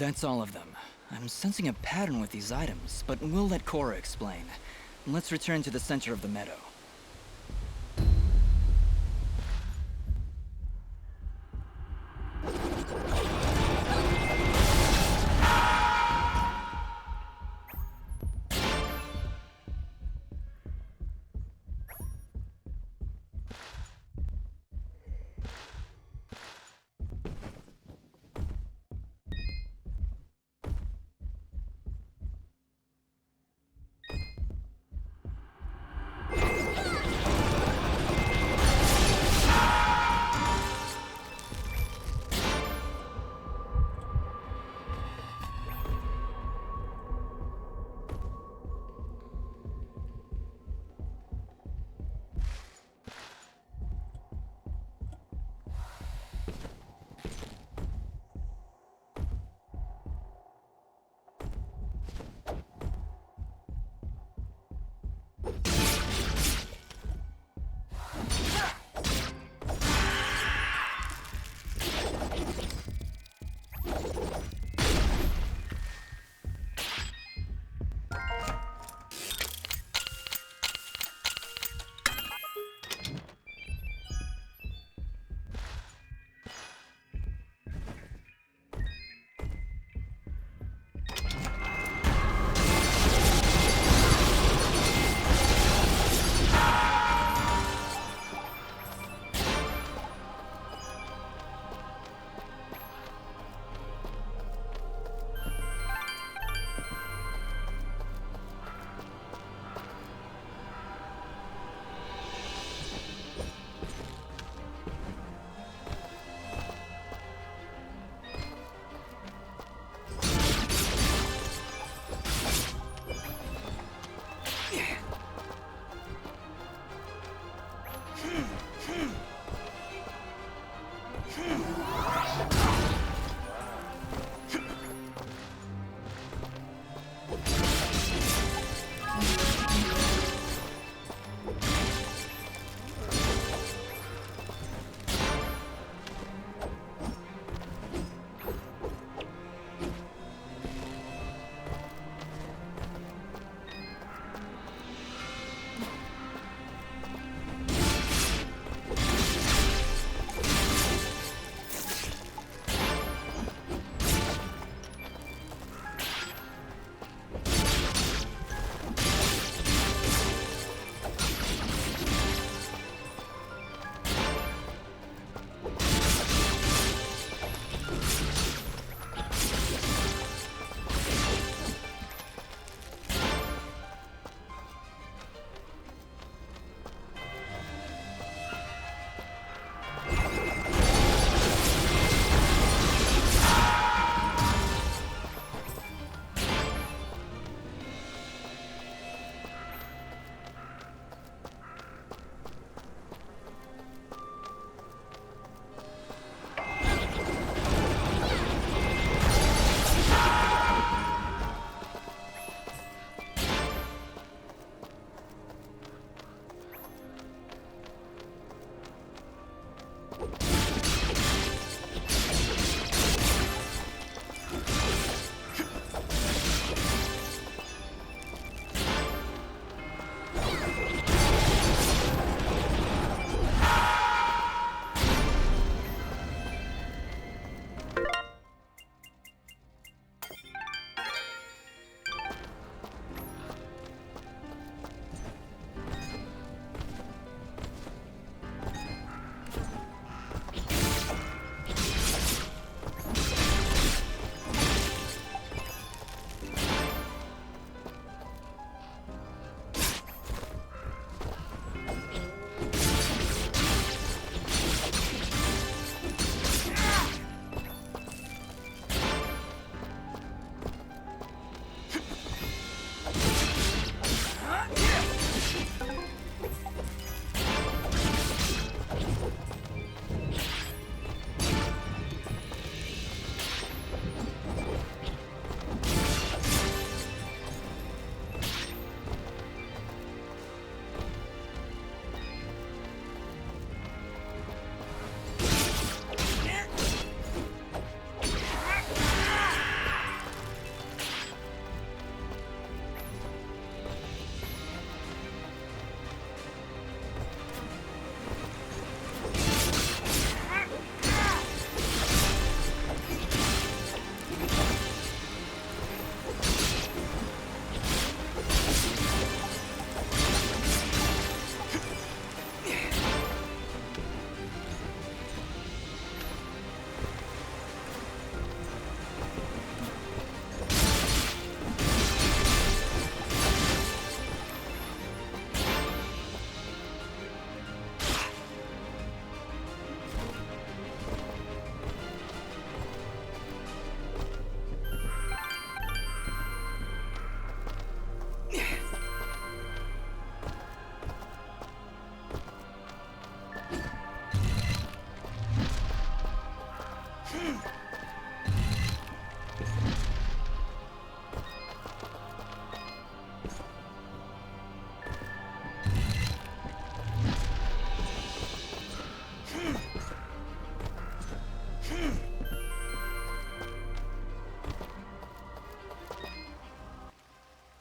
That's all of them. I'm sensing a pattern with these items, but we'll let Cora explain. Let's return to the center of the meadow.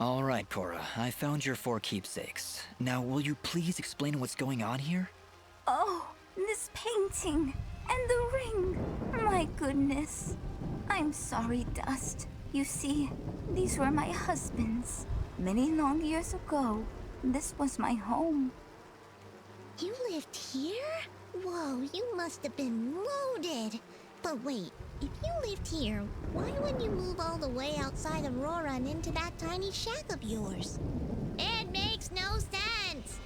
All right, Cora, I found your 4 keepsakes. Now, will you please explain what's going on here? Oh, this painting and the ring. My goodness. I'm sorry, Dust. You see, these were my husband's. Many long years ago, this was my home. You lived here? Whoa, you must have been loaded. But wait, if you lived here, why wouldn't you move all the way outside Aurora and into that tiny shack of yours? It makes no sense!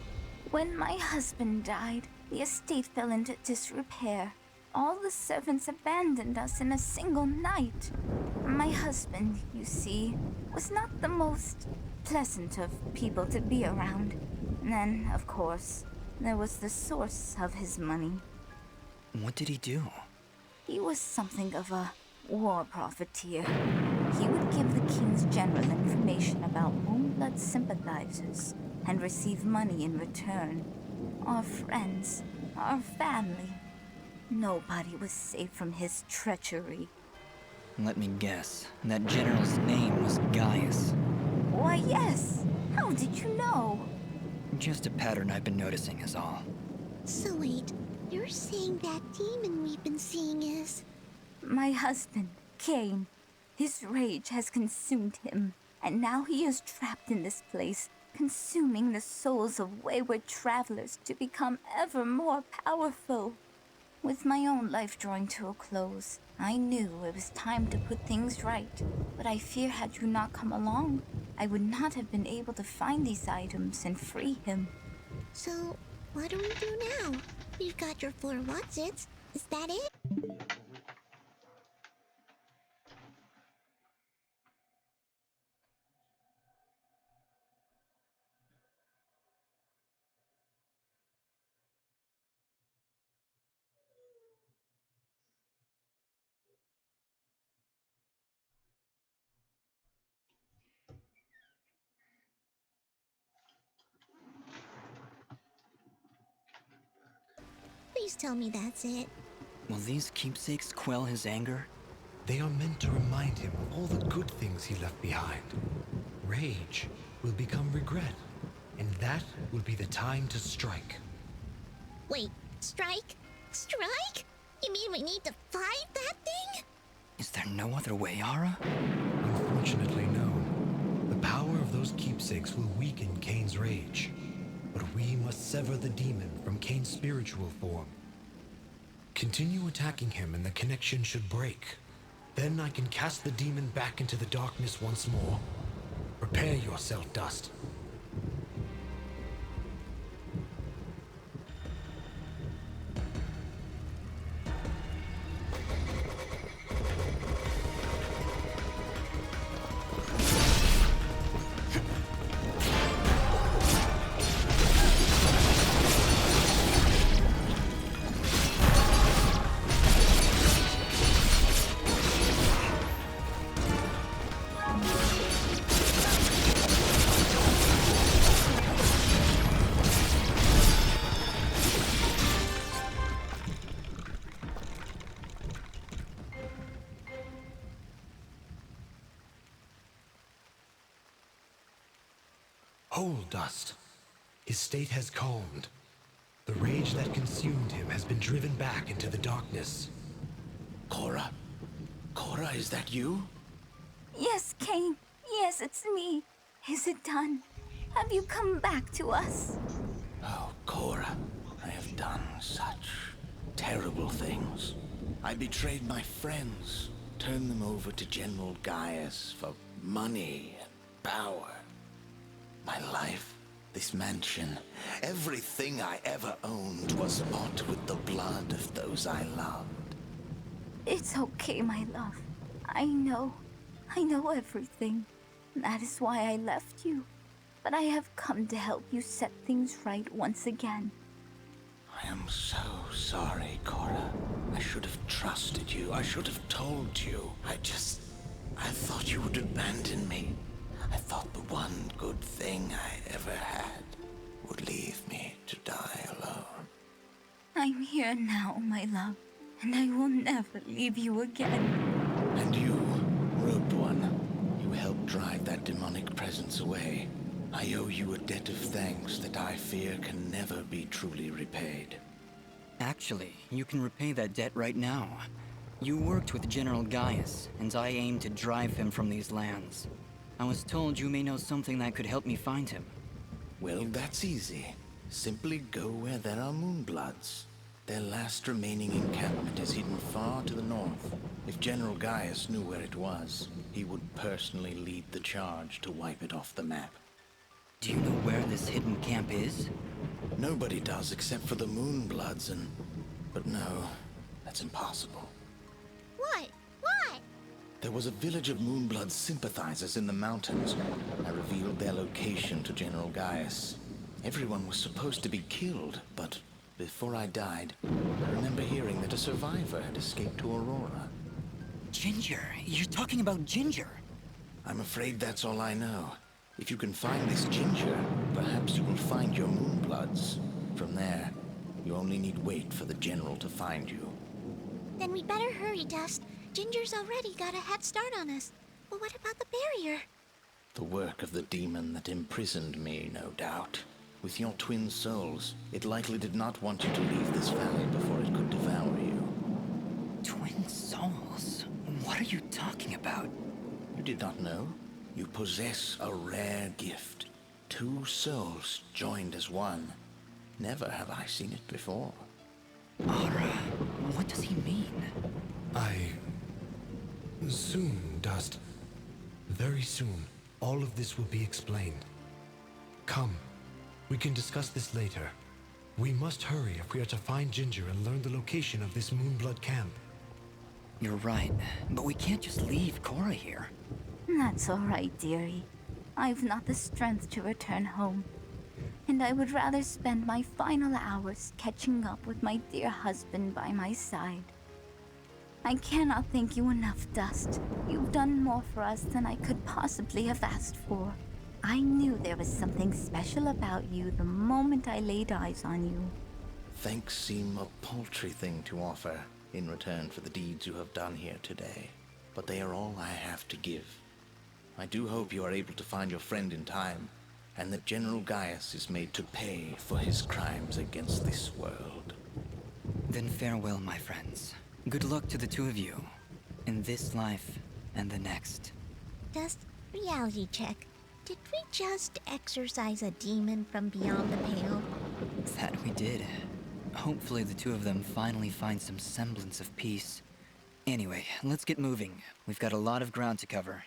When my husband died, the estate fell into disrepair. All the servants abandoned us in a single night. My husband, you see, was not the most pleasant of people to be around. And then, of course, there was the source of his money. What did he do? He was something of a war profiteer. He would give the king's general information about Moonblood sympathizers and receive money in return. Our friends, our family. Nobody was safe from his treachery. Let me guess. That general's name was Gaius. Why, yes. How did you know? Just a pattern I've been noticing is all. So wait, you're saying that demon we've been seeing is... My husband, Cain. His rage has consumed him, and now he is trapped in this place, consuming the souls of wayward travelers to become ever more powerful. With my own life drawing to a close, I knew it was time to put things right. But I fear had you not come along, I would not have been able to find these items and free him. So, what do we do now? We've got your 4 whatsits. Is that it? Please tell me that's it. Will these keepsakes quell his anger? They are meant to remind him of all the good things he left behind. Rage will become regret, and that will be the time to strike. Wait, strike? Strike? You mean we need to fight that thing? Is there no other way, Ara? Unfortunately, no. The power of those keepsakes will weaken Cain's rage. But we must sever the demon from Cain's spiritual form. Continue attacking him and the connection should break. Then I can cast the demon back into the darkness once more. Prepare yourself, Dust. Hold, Dust. His state has calmed. The rage that consumed him has been driven back into the darkness. Cora? Cora, is that you? Yes, Cain. Yes, it's me. Is it done? Have you come back to us? Oh, Cora, I have done such terrible things. I betrayed my friends, turned them over to General Gaius for money and power. My life, this mansion, everything I ever owned was bought with the blood of those I loved. It's okay, my love. I know everything. That is why I left you. But I have come to help you set things right once again. I am so sorry, Cora. I should have trusted you. I should have told you. I thought you would abandon me. I thought the one good thing I ever had would leave me to die alone. I'm here now, my love, and I will never leave you again. And you, Robed One, you helped drive drive that demonic presence away, I owe you a debt of thanks that I fear can never be truly repaid. Actually, you can repay that debt right now. You worked with General Gaius, and I aim to drive him from these lands. I was told you may know something that could help me find him. Well, that's easy. Simply go where there are Moonbloods. Their last remaining encampment is hidden far to the north. If General Gaius knew where it was, he would personally lead the charge to wipe it off the map. Do you know where this hidden camp is? Nobody does except for the Moonbloods But no, that's impossible. What? What? There was a village of Moonblood sympathizers in the mountains. I revealed their location to General Gaius. Everyone was supposed to be killed, but before I died, I remember hearing that a survivor had escaped to Aurora. Ginger! You're talking about Ginger! I'm afraid that's all I know. If you can find this Ginger, perhaps you will find your Moonbloods. From there, you only need wait for the General to find you. Then we'd better hurry, Dust. Ginger's already got a head start on us. But what about the barrier? The work of the demon that imprisoned me, no doubt. With your twin souls, it likely did not want you to leave this valley before it could devour you. Twin souls? What are you talking about? You did not know? You possess a rare gift. Two souls joined as one. Never have I seen it before. Aura, what does he mean? Soon, Dust. Very soon, all of this will be explained. Come, we can discuss this later. We must hurry if we are to find Ginger and learn the location of this Moonblood camp. You're right, but we can't just leave Cora here. That's all right, dearie. I've not the strength to return home. And I would rather spend my final hours catching up with my dear husband by my side. I cannot thank you enough, Dust. You've done more for us than I could possibly have asked for. I knew there was something special about you the moment I laid eyes on you. Thanks seem a paltry thing to offer in return for the deeds you have done here today. But they are all I have to give. I do hope you are able to find your friend in time, and that General Gaius is made to pay for his crimes against this world. Then farewell, my friends. Good luck to the two of you, in this life and the next. Dust, reality check. Did we just exorcise a demon from beyond the pale? That we did. Hopefully the two of them finally find some semblance of peace. Anyway, let's get moving. We've got a lot of ground to cover.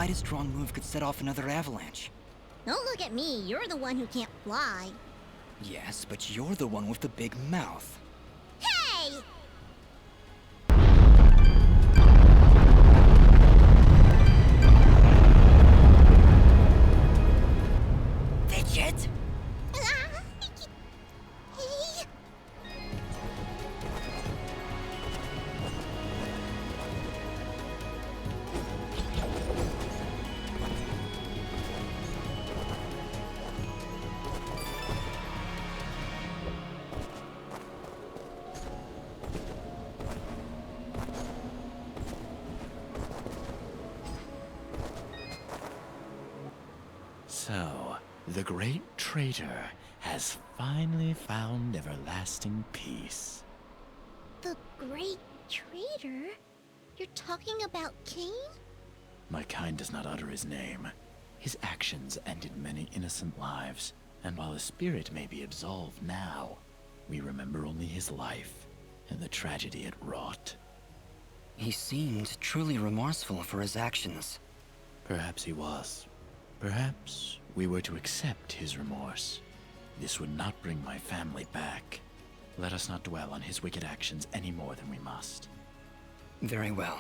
slightest wrong move could set off another avalanche. Don't look at me. You're the one who can't fly. Yes, but you're the one with the big mouth. Hey! Fidget! Ah, hey. So, the great traitor has finally found everlasting peace. The Great Traitor? You're talking about Cain? My kind does not utter his name. His actions ended many innocent lives, and while his spirit may be absolved now, we remember only his life and the tragedy it wrought. He seemed truly remorseful for his actions. Perhaps he was. Perhaps we were to accept his remorse. This would not bring my family back. Let us not dwell on his wicked actions any more than we must. Very well.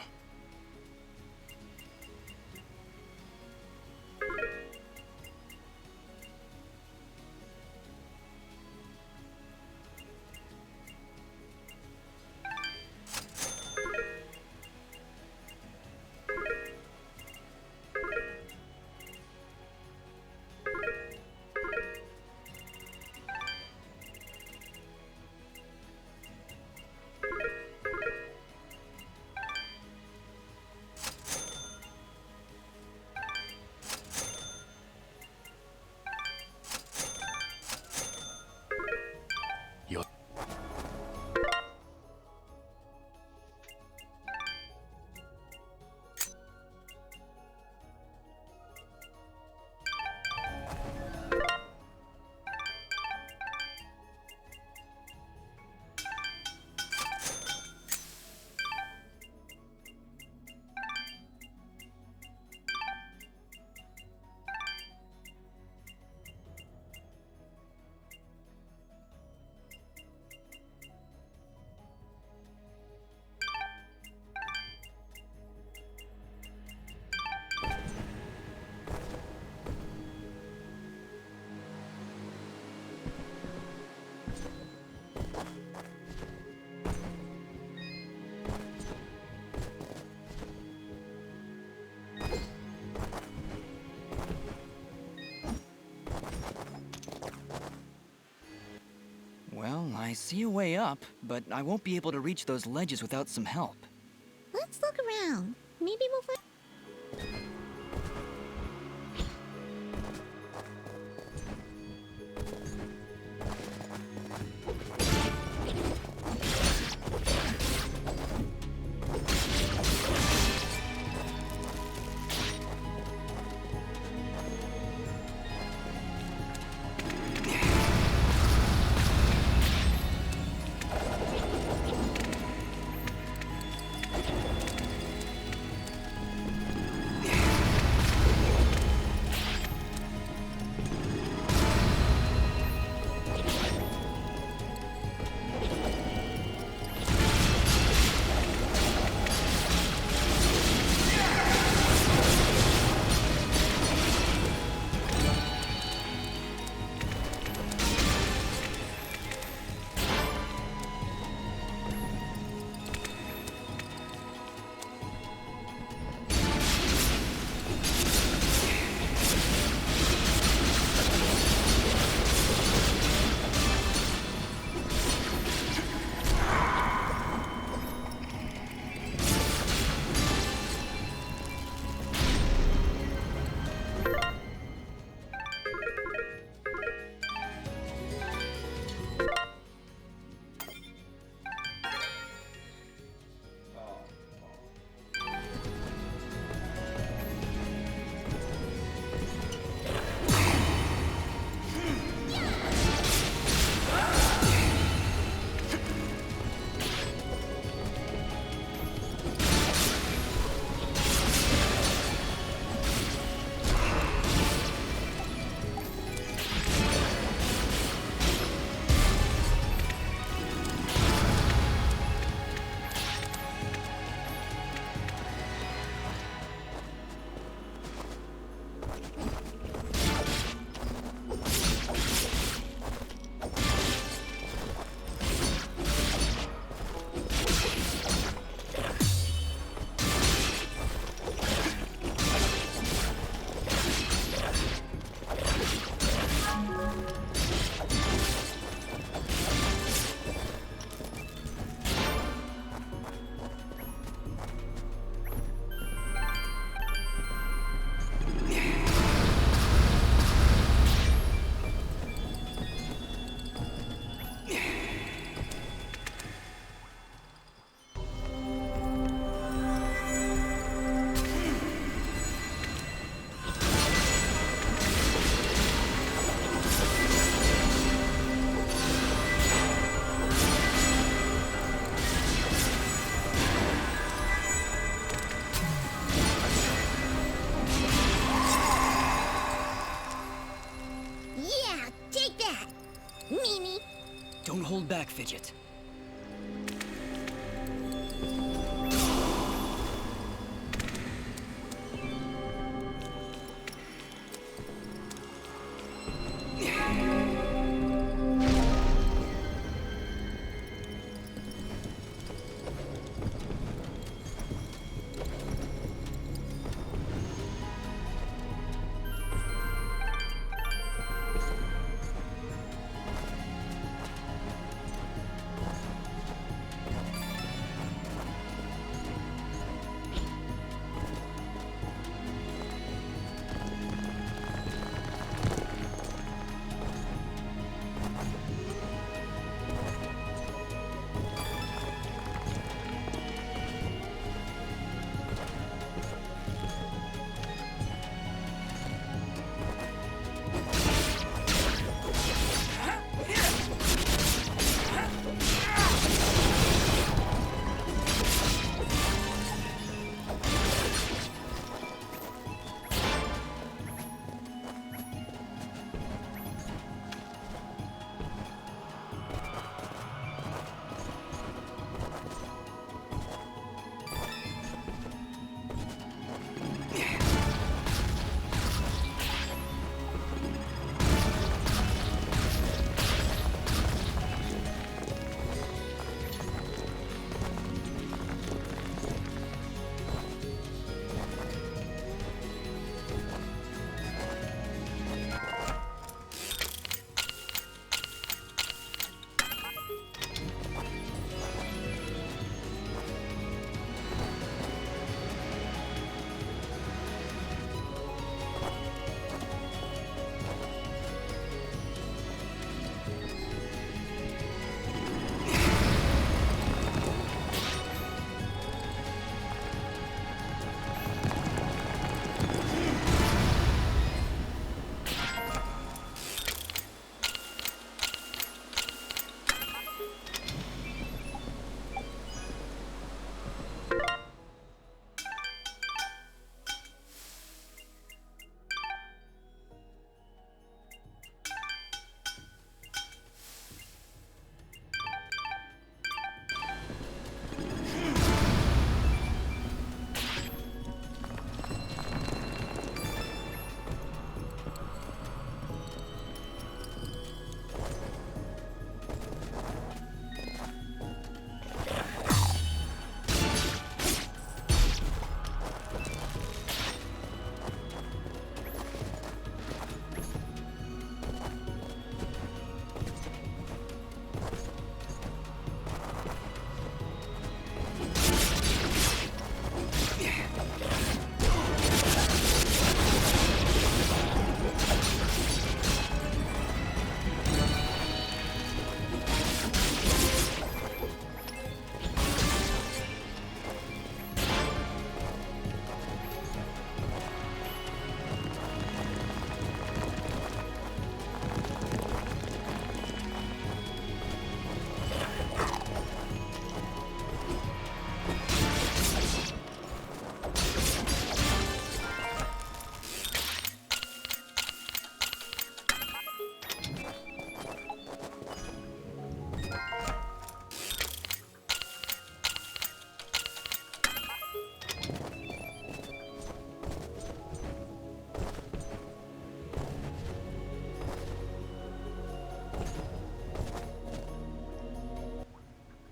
Your Well, I see a way up, but I won't be able to reach those ledges without some help. Let's look around. Maybe we'll find. back, Fidget.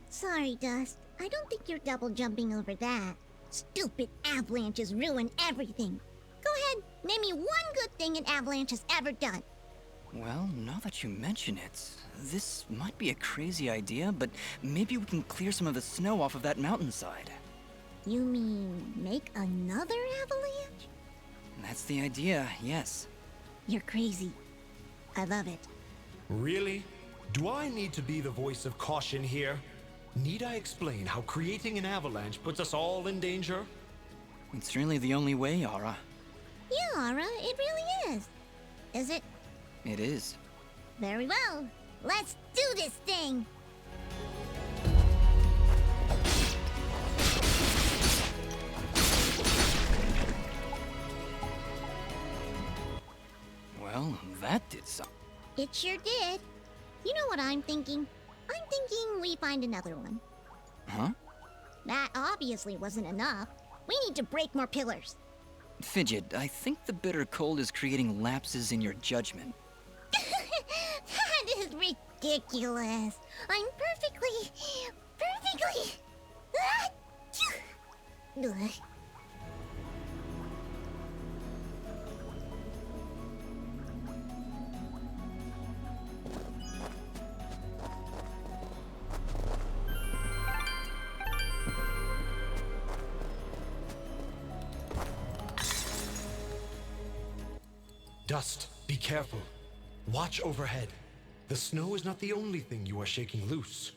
Sorry, Dust. I don't think you're double jumping over that. Stupid avalanches ruin everything. Go ahead, name me one good thing an avalanche has ever done. Well, now that you mention it, this might be a crazy idea, but maybe we can clear some of the snow off of that mountainside. You mean make another avalanche? That's the idea, yes. You're crazy. I love it. Really? Do I need to be the voice of caution here? Need I explain how creating an avalanche puts us all in danger? It's really the only way, Aura. Yeah, Aura, it really is. Is it? It is. Very well. Let's do this thing! Well, that did something. It sure did. You know what I'm thinking? I'm thinking we find another one. Huh? That obviously wasn't enough. We need to break more pillars. Fidget, I think the bitter cold is creating lapses in your judgment. That is ridiculous. I'm perfectly... Ugh. Dust, be careful. Watch overhead. The snow is not the only thing you are shaking loose.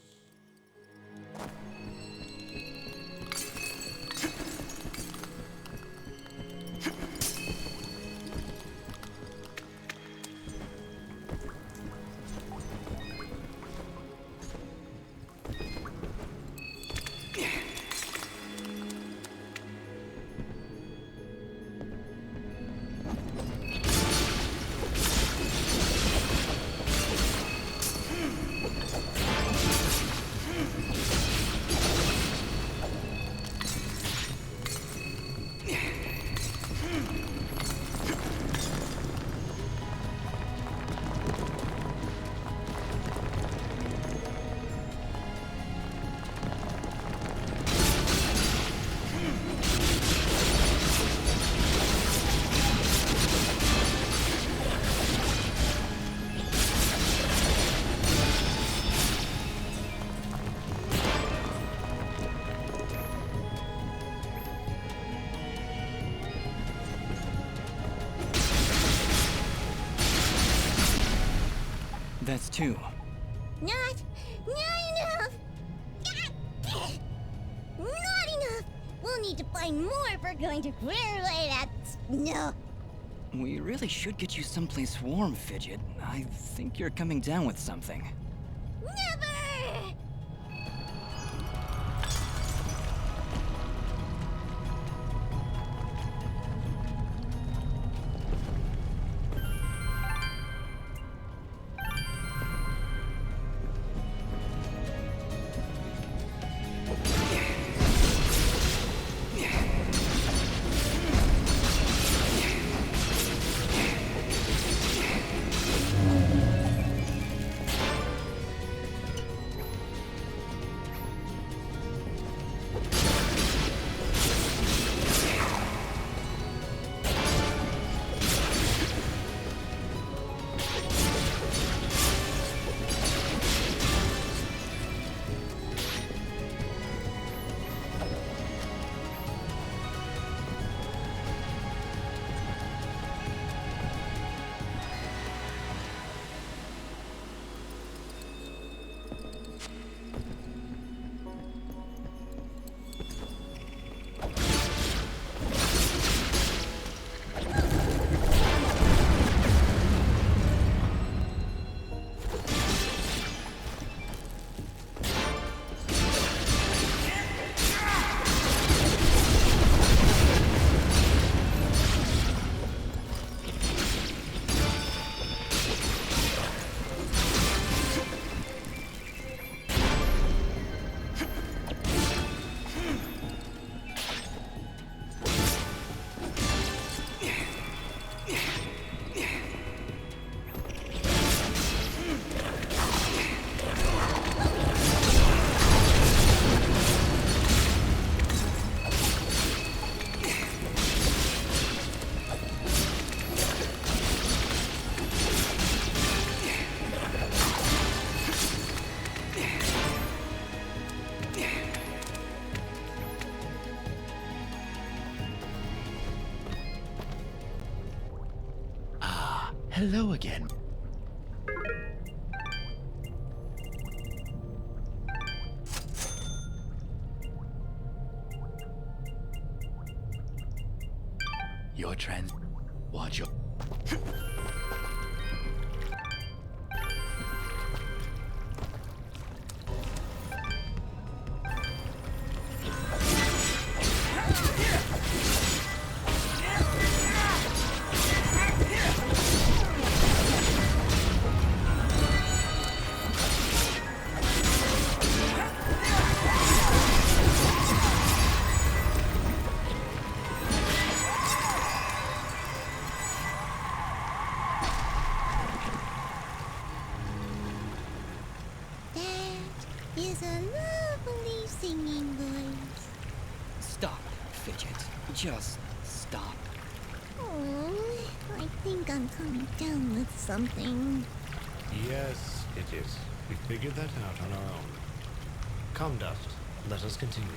That's two. Not enough. Not enough. We'll need to find more if we're going to clear away that snow. We really should get you someplace warm, Fidget. I think you're coming down with something. Never! Hello again. Your trans... Watch your... Just stop. Oh, I think I'm coming down with something. Yes, it is. We figured that out on our own. Come, Dust. Let us continue.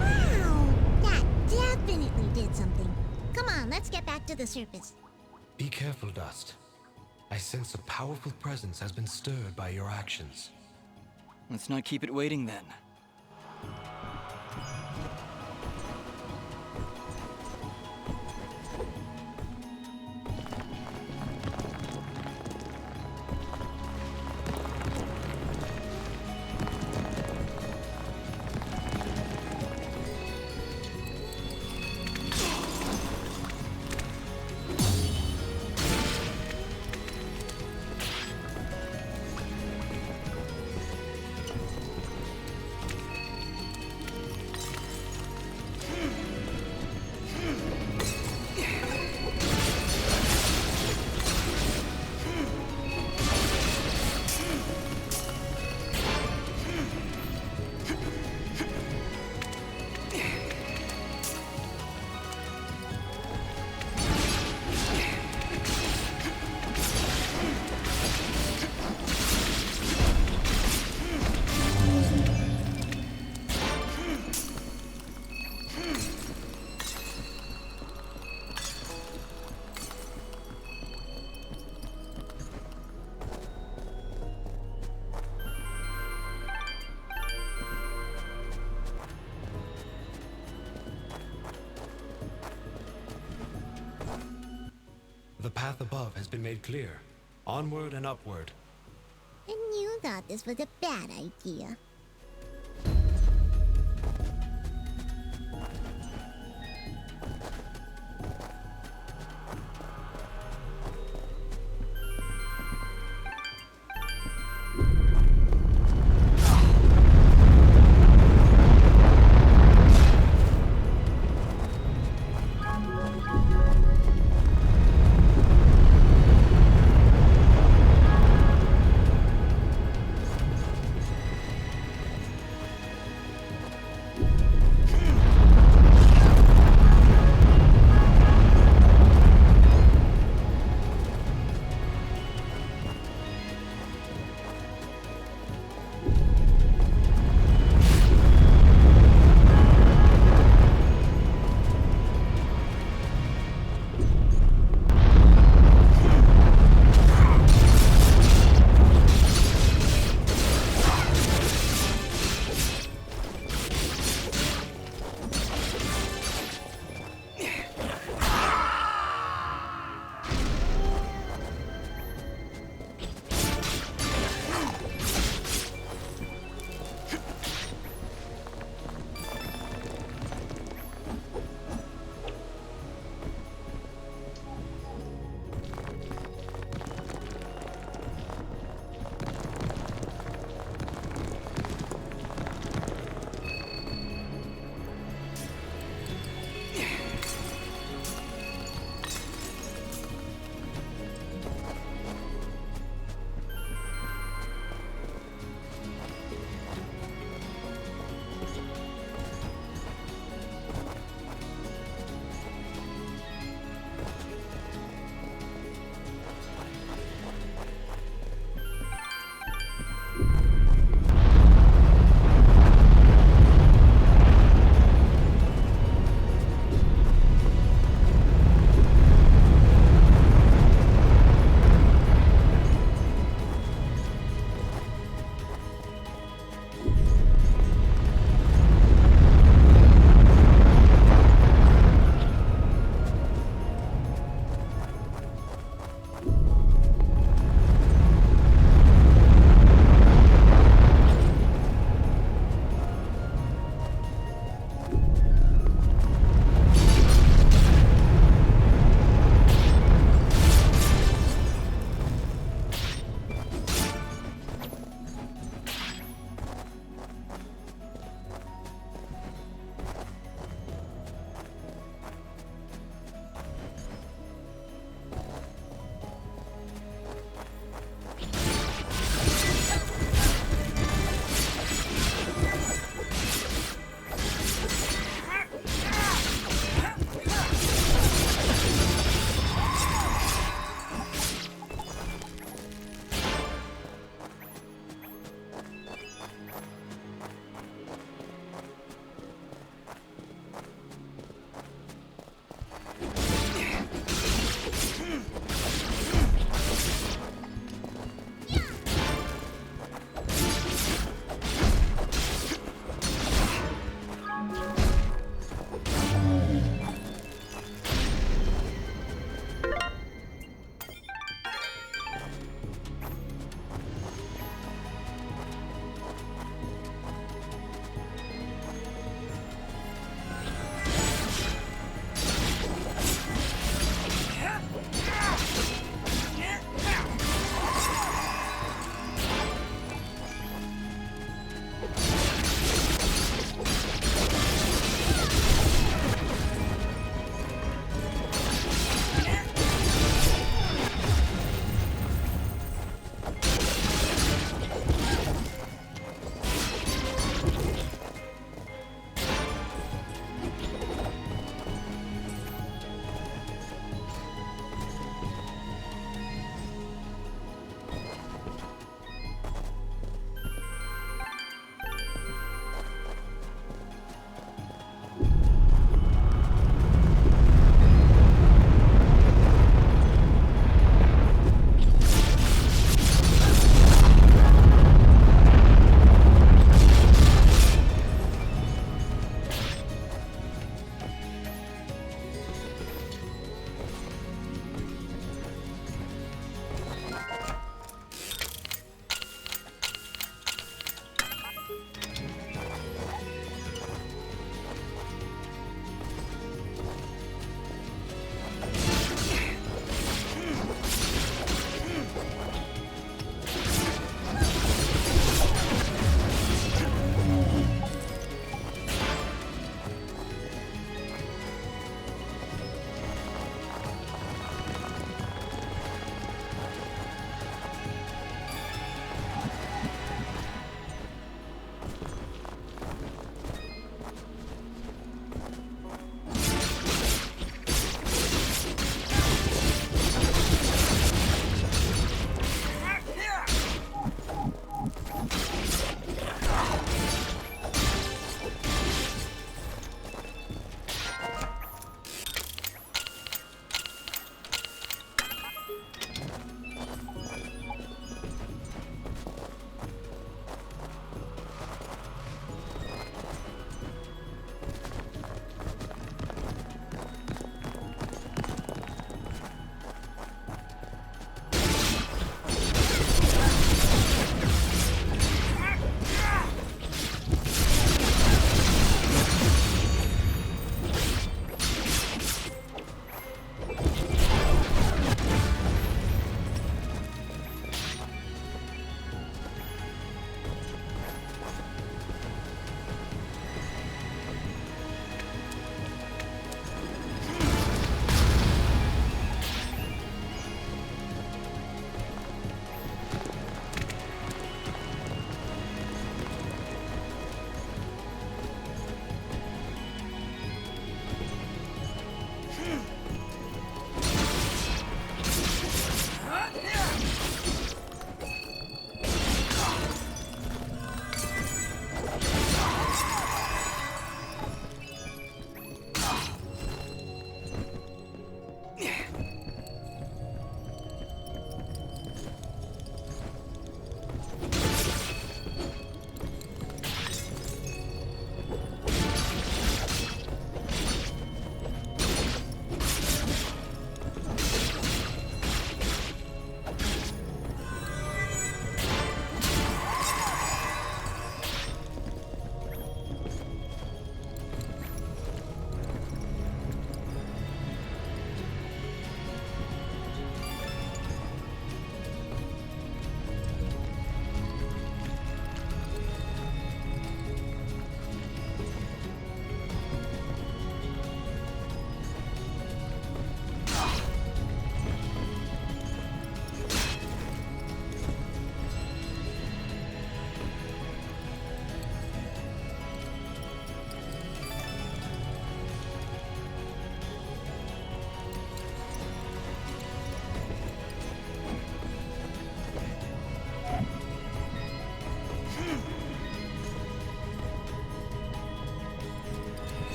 Wow! That definitely did something. Come on, let's get back to the surface. Be careful, Dust. I sense a powerful presence has been stirred by your actions. Let's not keep it waiting then. The path above has been made clear. Onward and upward. And you thought this was a bad idea.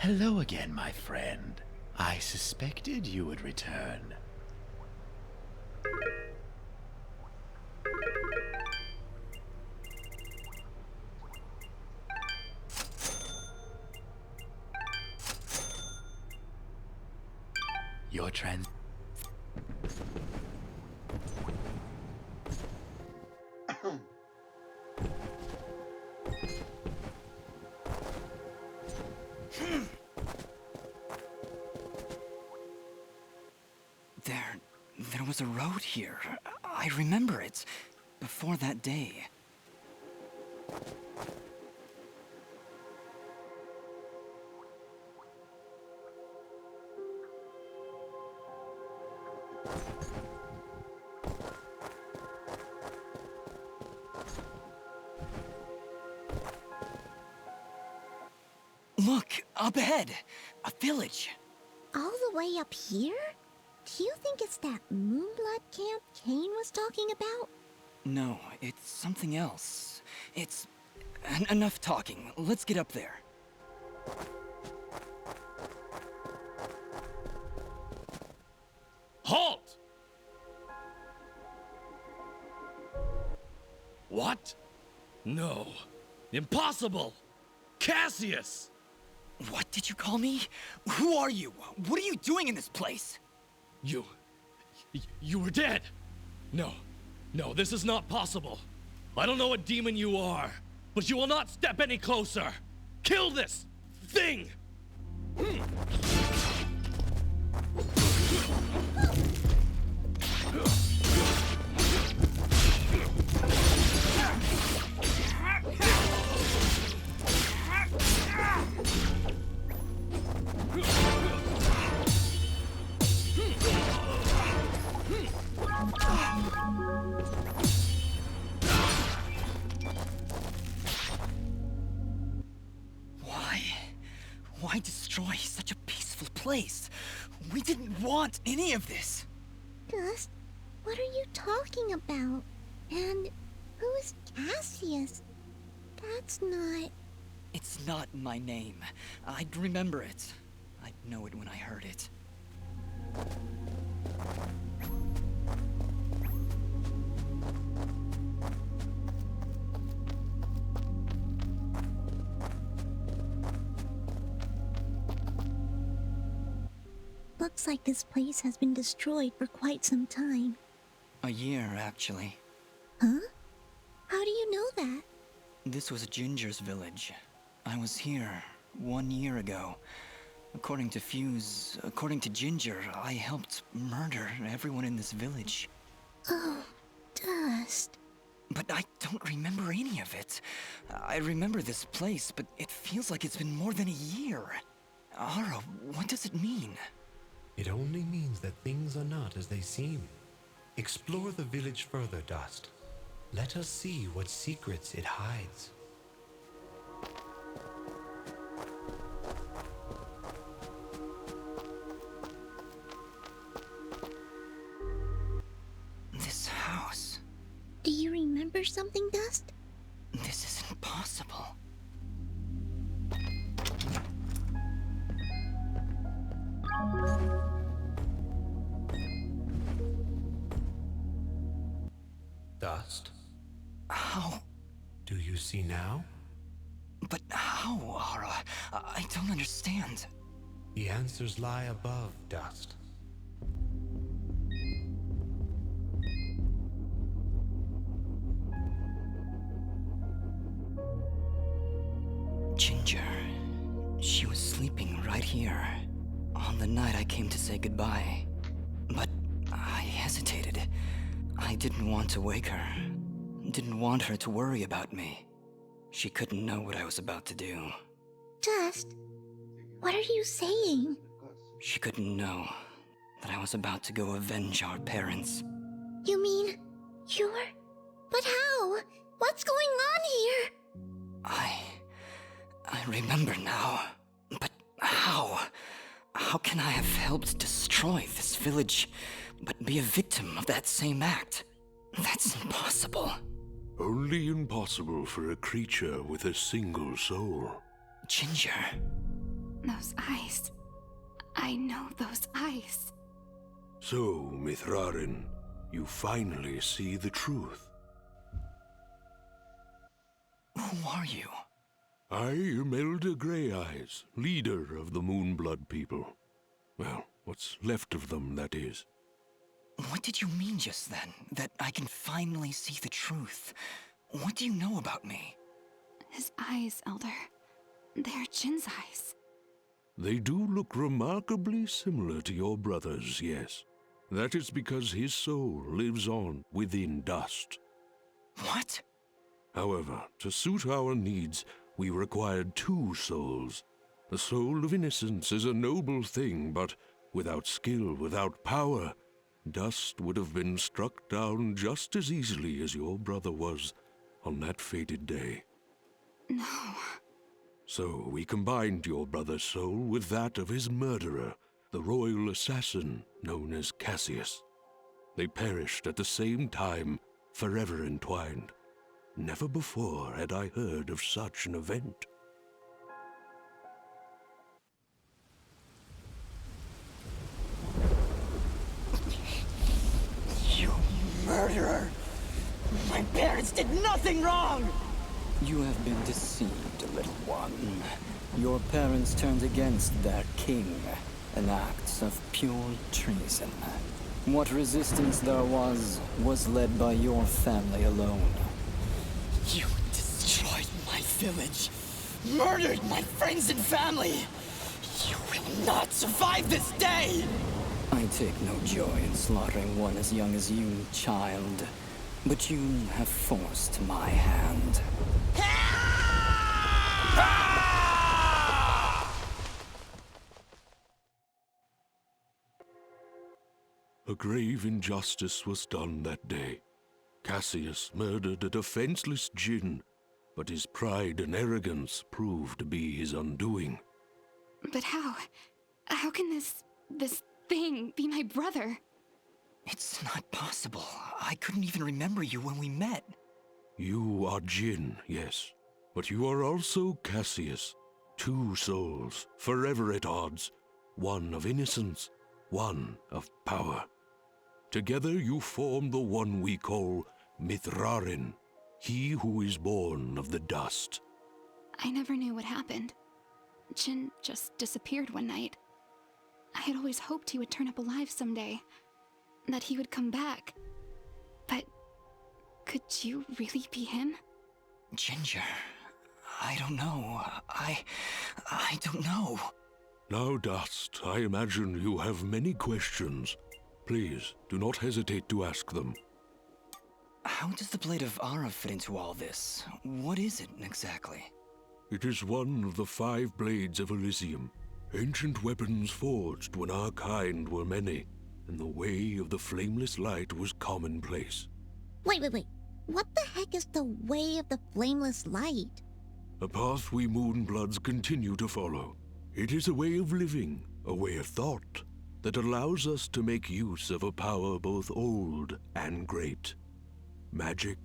Hello again, my friend. I suspected you would return. Your trans... There was a road here. I remember it. Before that day. Look, up ahead! A village! All the way up here? Do you think it's that Moonblood camp Kane was talking about? No, it's something else. It's... enough talking. Let's get up there. Halt! What? No. Impossible! Cassius! What did you call me? Who are you? What are you doing in this place? You were dead! No, this is not possible. I don't know what demon you are, but you will not step any closer! Kill this thing! Why destroy such a peaceful place? We didn't want any of this. Dust, what are you talking about? And who is Cassius? That's not... It's not my name. I'd remember it. I'd know it when I heard it. Looks like this place has been destroyed for quite some time. A year, actually. Huh? How do you know that? This was Ginger's village. I was here 1 year ago. According to Ginger, I helped murder everyone in this village. Oh, Dust. But I don't remember any of it. I remember this place, but it feels like it's been more than a year. Ara, what does it mean? It only means that things are not as they seem. Explore the village further, Dust. Let us see what secrets it hides. This house. Do you remember something, Dust? This isn't possible. Dust, How? do you see now? But how, Ara? I don't understand. The answers lie above, Dust. Ginger. She was sleeping right here. On the night I came to say goodbye. But I hesitated. I didn't want to wake her. Didn't want her to worry about me. She couldn't know what I was about to do. Dust, what are you saying? She couldn't know that I was about to go avenge our parents. You mean you're... But how? What's going on here? I remember now. But how? How can I have helped destroy this village, but be a victim of that same act? That's impossible. Only impossible for a creature with a single soul. Ginger. Those eyes. I know those eyes. So, Mithrarin, you finally see the truth. Who are you? I am Elder Grey Eyes, leader of the Moonblood people. Well, what's left of them, that is. What did you mean just then? That I can finally see the truth? What do you know about me? His eyes, Elder. They're Jin's eyes. They do look remarkably similar to your brother's, yes. That is because his soul lives on within Dust. What? However, to suit our needs, we required 2 souls. The soul of innocence is a noble thing, but without skill, without power, Dust would have been struck down just as easily as your brother was on that fated day. No. So we combined your brother's soul with that of his murderer, the royal assassin known as Cassius. They perished at the same time, forever entwined. Never before had I heard of such an event. You murderer! My parents did nothing wrong! You have been deceived, little one. Your parents turned against their king, an act of pure treason. What resistance there was led by your family alone. You destroyed my village, murdered my friends and family. You will not survive this day! I take no joy in slaughtering one as young as you, child. But you have forced my hand. A grave injustice was done that day. Cassius murdered a defenseless Jinn, but his pride and arrogance proved to be his undoing. But how? How can this thing be my brother? It's not possible. I couldn't even remember you when we met. You are Jinn, yes, but you are also Cassius. Two souls, forever at odds, one of innocence, one of power. Together you form the one we call Mithrarin, he who is born of the dust. I never knew what happened. Jin just disappeared one night. I had always hoped he would turn up alive someday, that he would come back. But could you really be him? Ginger, I don't know. I don't know. Now, Dust, I imagine you have many questions. Please, do not hesitate to ask them. How does the Blade of Ara fit into all this? What is it, exactly? It is one of the 5 blades of Elysium, ancient weapons forged when our kind were many, and the way of the flameless light was commonplace. Wait. What the heck is the way of the flameless light? A path we Moonbloods continue to follow. It is a way of living, a way of thought, that allows us to make use of a power both old and great. Magic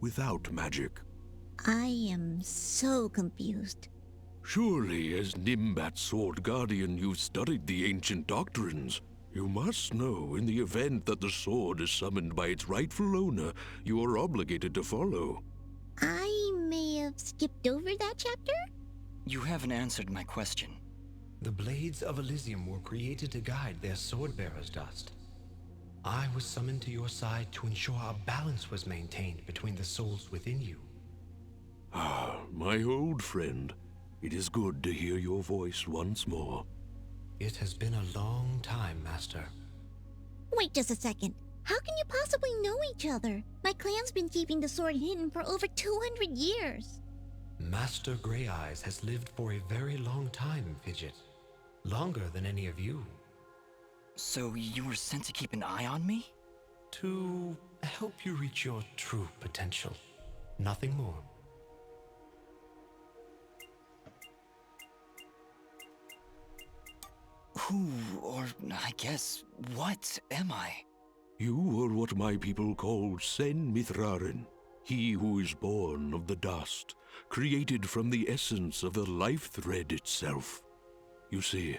without magic. I am so confused. Surely, as Nimbat's Sword Guardian, you've studied the ancient doctrines. You must know, in the event that the sword is summoned by its rightful owner, you are obligated to follow. I may have skipped over that chapter? You haven't answered my question. The Blades of Elysium were created to guide their sword-bearers, Dust. I was summoned to your side to ensure a balance was maintained between the souls within you. Ah, my old friend. It is good to hear your voice once more. It has been a long time, Master. Wait just a second. How can you possibly know each other? My clan's been keeping the sword hidden for over 200 years. Master Grey Eyes has lived for a very long time, Fidget. Longer than any of you. So you were sent to keep an eye on me? To help you reach your true potential. Nothing more. Who, or I guess, what am I? You are what my people call Sen Mithrarin, he who is born of the dust, created from the essence of the life thread itself. You see,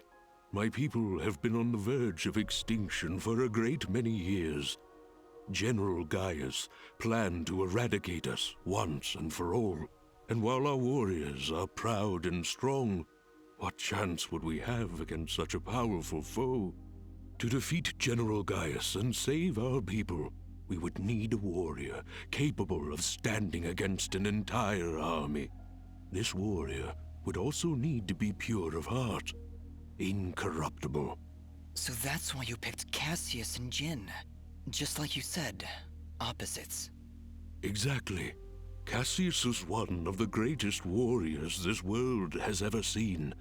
my people have been on the verge of extinction for a great many years. General Gaius planned to eradicate us once and for all, and while our warriors are proud and strong, what chance would we have against such a powerful foe? To defeat General Gaius and save our people, we would need a warrior capable of standing against an entire army. This warrior would also need to be pure of heart, incorruptible. So that's why you picked Cassius and Jin. Just like you said, opposites. Exactly. Cassius was one of the greatest warriors this world has ever seen,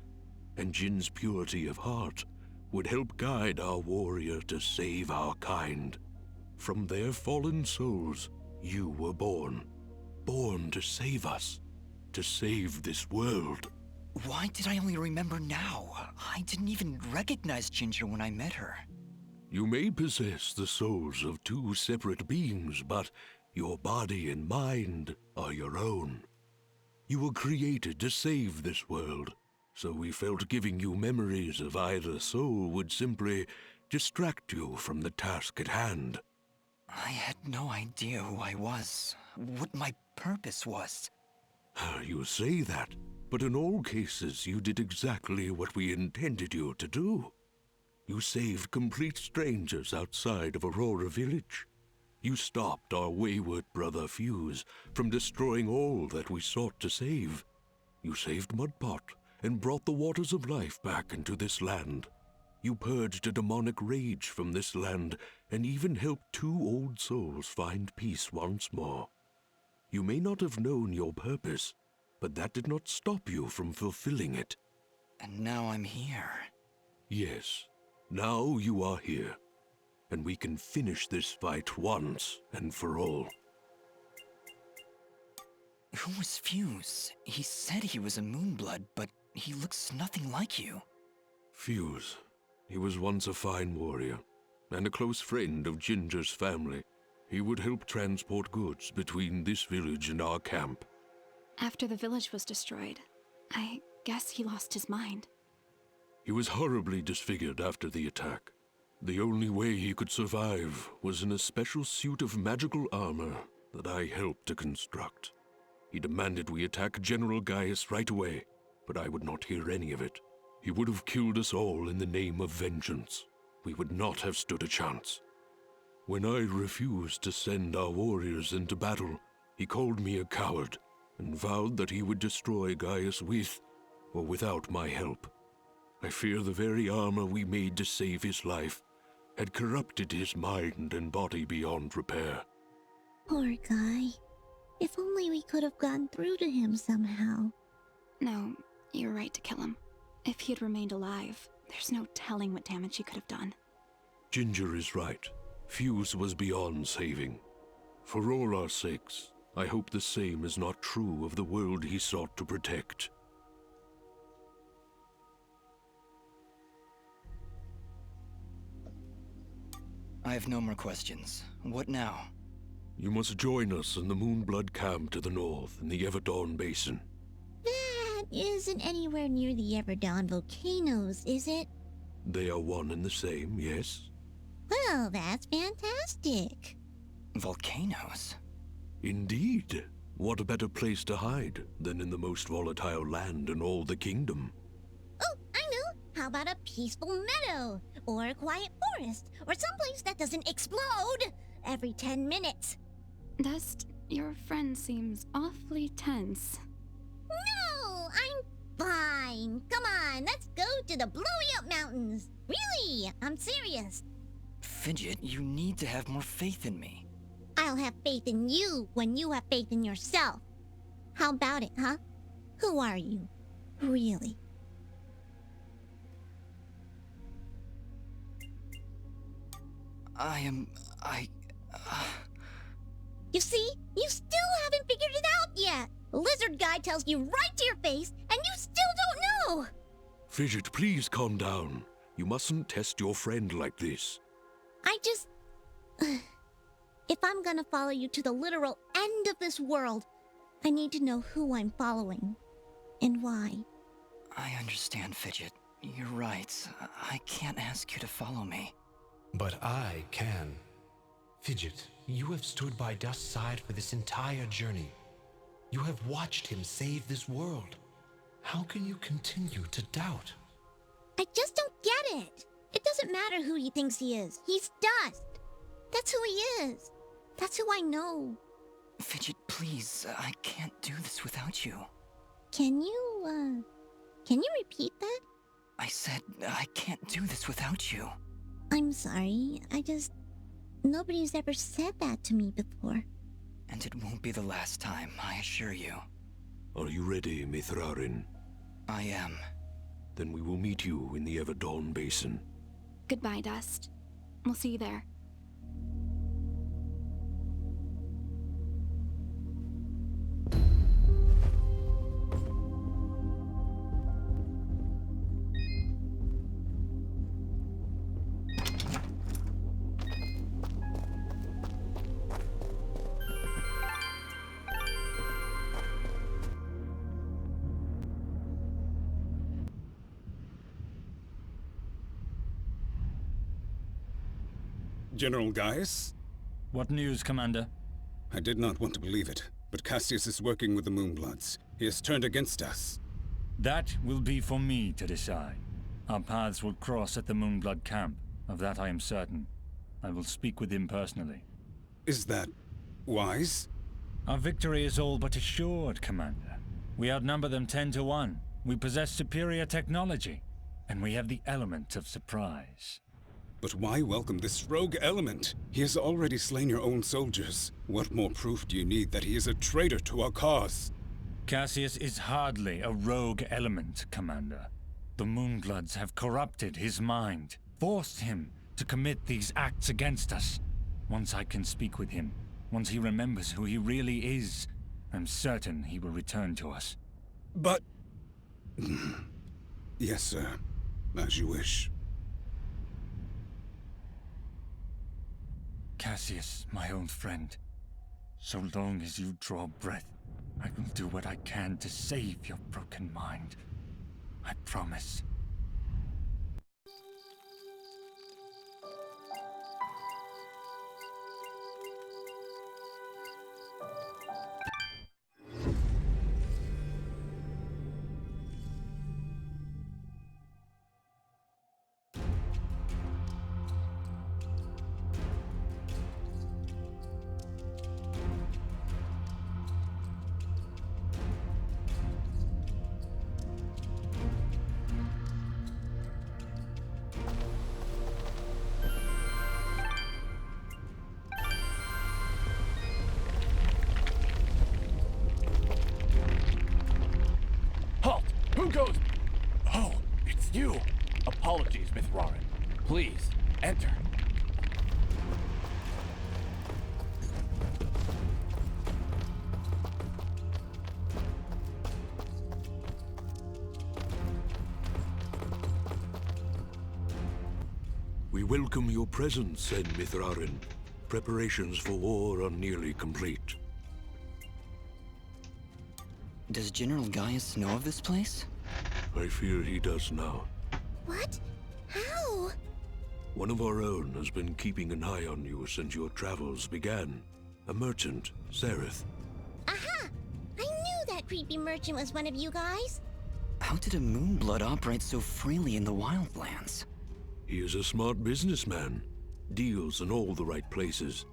and Jin's purity of heart would help guide our warrior to save our kind. From their fallen souls, you were born. Born to save us. To save this world. Why did I only remember now? I didn't even recognize Ginger when I met her. You may possess the souls of two separate beings, but your body and mind are your own. You were created to save this world, so we felt giving you memories of either soul would simply distract you from the task at hand. I had no idea who I was, what my purpose was. You say that, but in all cases you did exactly what we intended you to do. You saved complete strangers outside of Aurora Village. You stopped our wayward brother Fuse from destroying all that we sought to save. You saved Mudpot and brought the waters of life back into this land. You purged a demonic rage from this land and even helped two old souls find peace once more. You may not have known your purpose, but that did not stop you from fulfilling it. And now I'm here. Yes, now you are here, and we can finish this fight once and for all. Who was Fuse? He said he was a Moonblood, but he looks nothing like you. Fuse. He was once a fine warrior, and a close friend of Ginger's family. He would help transport goods between this village and our camp. After the village was destroyed, I guess he lost his mind. He was horribly disfigured after the attack. The only way he could survive was in a special suit of magical armor that I helped to construct. He demanded we attack General Gaius right away, but I would not hear any of it. He would have killed us all in the name of vengeance. We would not have stood a chance. When I refused to send our warriors into battle, he called me a coward and vowed that he would destroy Gaius with or without my help. I fear the very armor we made to save his life had corrupted his mind and body beyond repair. Poor guy. If only we could have gone through to him somehow. No, you're right to kill him. If he had remained alive, there's no telling what damage he could have done. Ginger is right. Fuse was beyond saving. For all our sakes, I hope the same is not true of the world he sought to protect. I have no more questions. What now? You must join us in the Moonblood camp to the north in the Everdawn Basin. That isn't anywhere near the Everdawn volcanoes, is it? They are one and the same, yes? Well, that's fantastic. Volcanoes? Indeed. What a better place to hide than in the most volatile land in all the kingdom? Oh, I know. How about a peaceful meadow? Or a quiet forest? Or someplace that doesn't explode every 10 minutes? Dust, your friend seems awfully tense. No, I'm fine. Come on, let's go to the Blowy Up Mountains. Really, I'm serious. Fidget, you need to have more faith in me. I'll have faith in you when you have faith in yourself. How about it, huh? Who are you? Really? You see? You still haven't figured it out yet! Lizard guy tells you right to your face, and you still don't know! Fidget, please calm down. You mustn't test your friend like this. I just... If I'm gonna follow you to the literal end of this world, I need to know who I'm following. And why. I understand, Fidget. You're right. I can't ask you to follow me. But I can. Fidget, you have stood by Dust's side for this entire journey. You have watched him save this world. How can you continue to doubt? I just don't get it. It doesn't matter who he thinks he is. He's Dust. That's who he is. That's who I know. Fidget, please. I can't do this without you. Can you repeat that? I said I can't do this without you. I'm sorry. Nobody's ever said that to me before. And it won't be the last time, I assure you. Are you ready, Mithrarin? I am. Then we will meet you in the Everdawn Basin. Goodbye, Dust. We'll see you there. General Gaius? What news, Commander? I did not want to believe it, but Cassius is working with the Moonbloods. He has turned against us. That will be for me to decide. Our paths will cross at the Moonblood camp. Of that I am certain. I will speak with him personally. Is that wise? Our victory is all but assured, Commander. We outnumber them 10 to 1. We possess superior technology, and we have the element of surprise. But why welcome this rogue element? He has already slain your own soldiers. What more proof do you need that he is a traitor to our cause? Cassius is hardly a rogue element, Commander. The Moonbloods have corrupted his mind, forced him to commit these acts against us. Once I can speak with him, once he remembers who he really is, I'm certain he will return to us. But... Yes, sir. As you wish. Cassius, my own friend, so long as you draw breath, I will do what I can to save your broken mind. I promise. Who goes? Oh, it's you. Apologies, Mithrarin. Please, enter. We welcome your presence, said Mithrarin. Preparations for war are nearly complete. Does General Gaius know of this place? I fear he does now. What? How? One of our own has been keeping an eye on you since your travels began. A merchant, Sereth. Aha! I knew that creepy merchant was one of you guys. How did a Moonblood operate so freely in the Wildlands? He is a smart businessman. Deals in all the right places.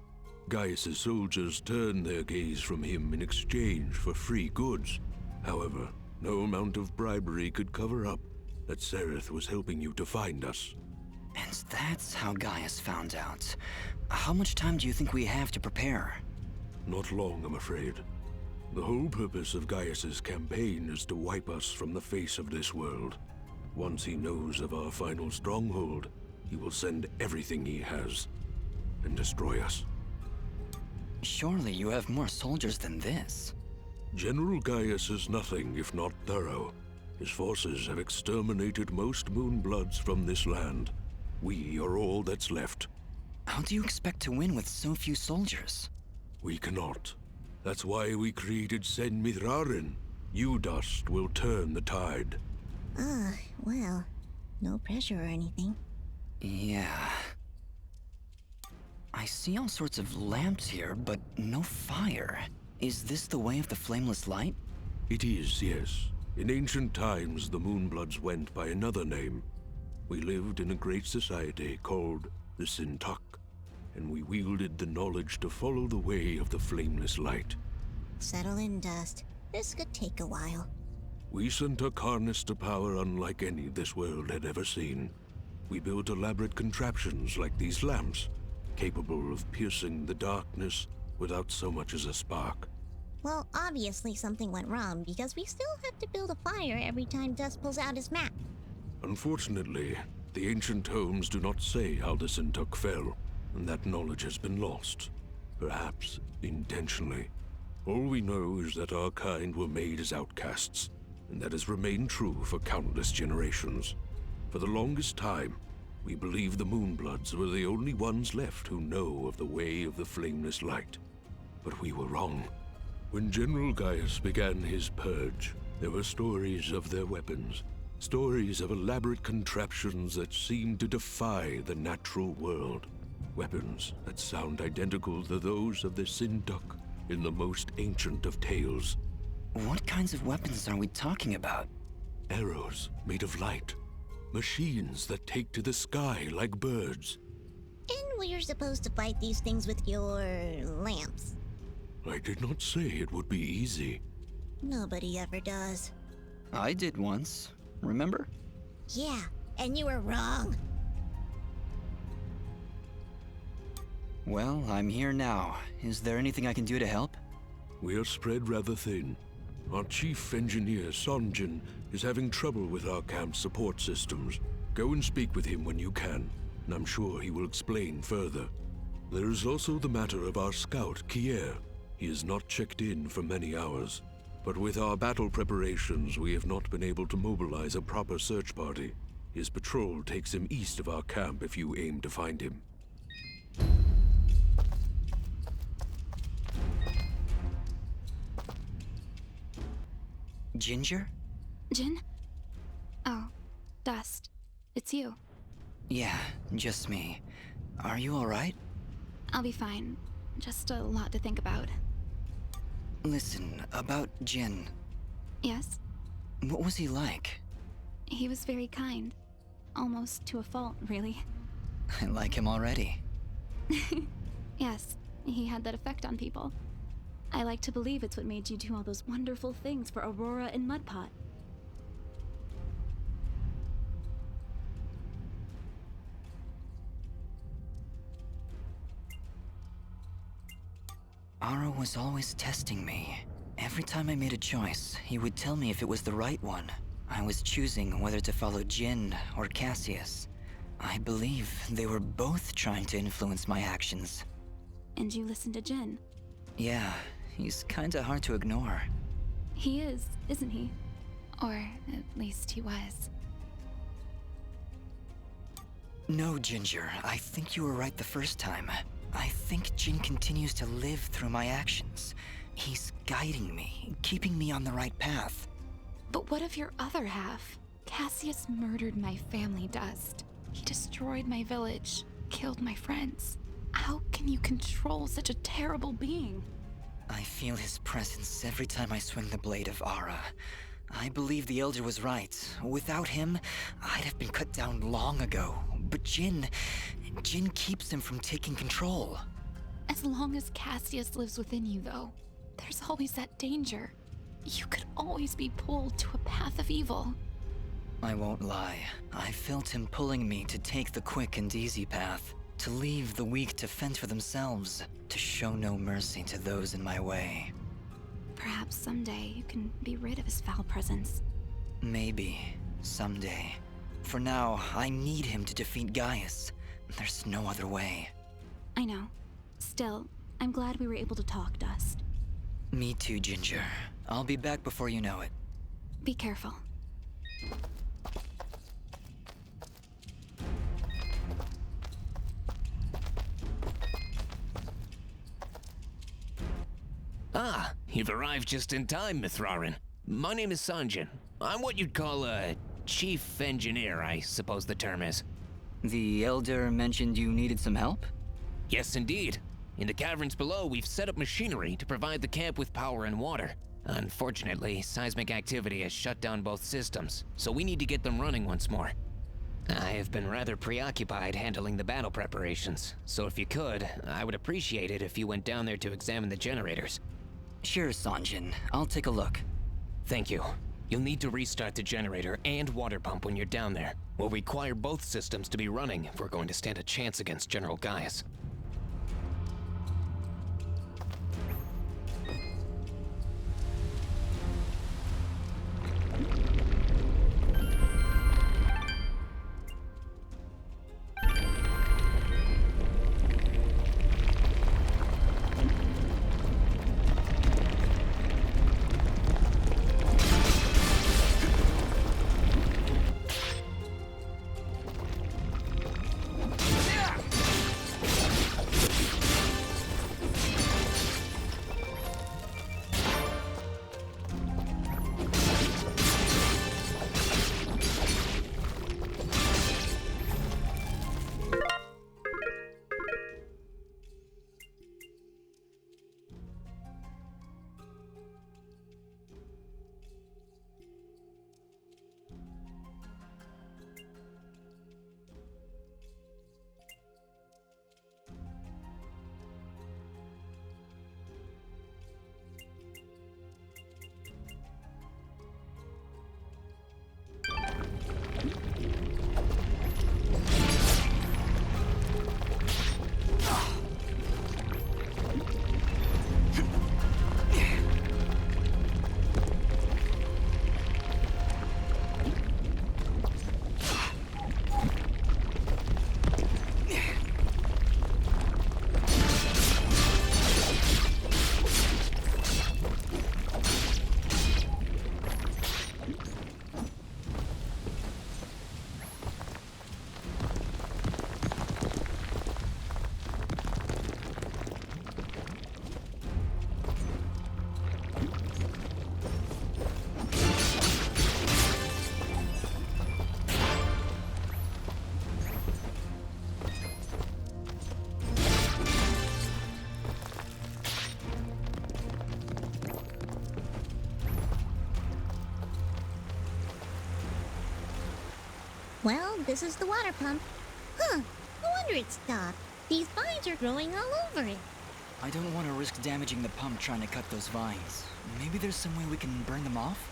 Gaius's soldiers turn their gaze from him in exchange for free goods. However, no amount of bribery could cover up that Sereth was helping you to find us. And that's how Gaius found out. How much time do you think we have to prepare? Not long, I'm afraid. The whole purpose of Gaius's campaign is to wipe us from the face of this world. Once he knows of our final stronghold, he will send everything he has and destroy us. Surely you have more soldiers than this. General Gaius is nothing if not thorough. His forces have exterminated most Moonbloods from this land. We are all that's left. How do you expect to win with so few soldiers? We cannot. That's why we created Sen Mithrarin. You dust will turn the tide. Well, no pressure or anything. Yeah. I see all sorts of lamps here, but no fire. Is this the way of the flameless light? It is, yes. In ancient times, the Moonbloods went by another name. We lived in a great society called the Sintak, and we wielded the knowledge to follow the way of the flameless light. Settle in, Dust. This could take a while. We Sintak harnessed a power unlike any this world had ever seen. We built elaborate contraptions like these lamps, capable of piercing the darkness without so much as a spark. Well, obviously something went wrong, because we still have to build a fire every time Dust pulls out his map. Unfortunately, the ancient tomes do not say how the Sintak fell, and that knowledge has been lost. Perhaps intentionally. All we know is that our kind were made as outcasts, and that has remained true for countless generations. For the longest time, we believed the Moonbloods were the only ones left who know of the way of the flameless light. But we were wrong. When General Gaius began his purge, there were stories of their weapons, stories of elaborate contraptions that seemed to defy the natural world. Weapons that sound identical to those of the Sin Duck in the most ancient of tales. What kinds of weapons are we talking about? Arrows made of light. Machines that take to the sky like birds. And we're supposed to fight these things with your lamps. I did not say it would be easy. Nobody ever does. I did once, remember? Yeah, and you were wrong. Well, I'm here now. Is there anything I can do to help? We are spread rather thin. Our chief engineer, Sonjin, is having trouble with our camp's support systems. Go and speak with him when you can, and I'm sure he will explain further. There is also the matter of our scout, Kier. He has not checked in for many hours, but with our battle preparations, we have not been able to mobilize a proper search party. His patrol takes him east of our camp if you aim to find him. Ginger? Jin? Oh, Dust. It's you. Yeah, just me. Are you alright? I'll be fine. Just a lot to think about. Listen, about Jin. Yes? What was he like? He was very kind. Almost to a fault, really. I like him already. Yes, he had that effect on people. I like to believe it's what made you do all those wonderful things for Aurora and Mudpot. Ara was always testing me. Every time I made a choice, he would tell me if it was the right one. I was choosing whether to follow Jin or Cassius. I believe they were both trying to influence my actions. And you listened to Jin. Yeah, he's kinda hard to ignore. He is, isn't he? Or at least he was. No, Ginger, I think you were right the first time. I think Jin continues to live through my actions. He's guiding me, keeping me on the right path. But what of your other half? Cassius murdered my family, Dust. He destroyed my village, killed my friends. How can you control such a terrible being? I feel his presence every time I swing the blade of Ara. I believe the Elder was right. Without him, I'd have been cut down long ago. But Jin keeps him from taking control. As long as Cassius lives within you, though, there's always that danger. You could always be pulled to a path of evil. I won't lie. I felt him pulling me to take the quick and easy path, to leave the weak to fend for themselves, to show no mercy to those in my way. Perhaps someday you can be rid of his foul presence. Maybe. Someday. For now, I need him to defeat Gaius. There's no other way. I know. Still, I'm glad we were able to talk, Dust. Me too, Ginger. I'll be back before you know it. Be careful. Ah, you've arrived just in time, Mithrarin. My name is Sanjin. I'm what you'd call a chief engineer, I suppose the term is. The Elder mentioned you needed some help? Yes, indeed. In the caverns below, we've set up machinery to provide the camp with power and water. Unfortunately, seismic activity has shut down both systems, so we need to get them running once more. I have been rather preoccupied handling the battle preparations, so if you could, I would appreciate it if you went down there to examine the generators. Sure, Sanjin. I'll take a look. Thank you. You'll need to restart the generator and water pump when you're down there. We'll require both systems to be running if we're going to stand a chance against General Gaius. Well, this is the water pump. Huh, no wonder it stopped. These vines are growing all over it. I don't want to risk damaging the pump trying to cut those vines. Maybe there's some way we can burn them off?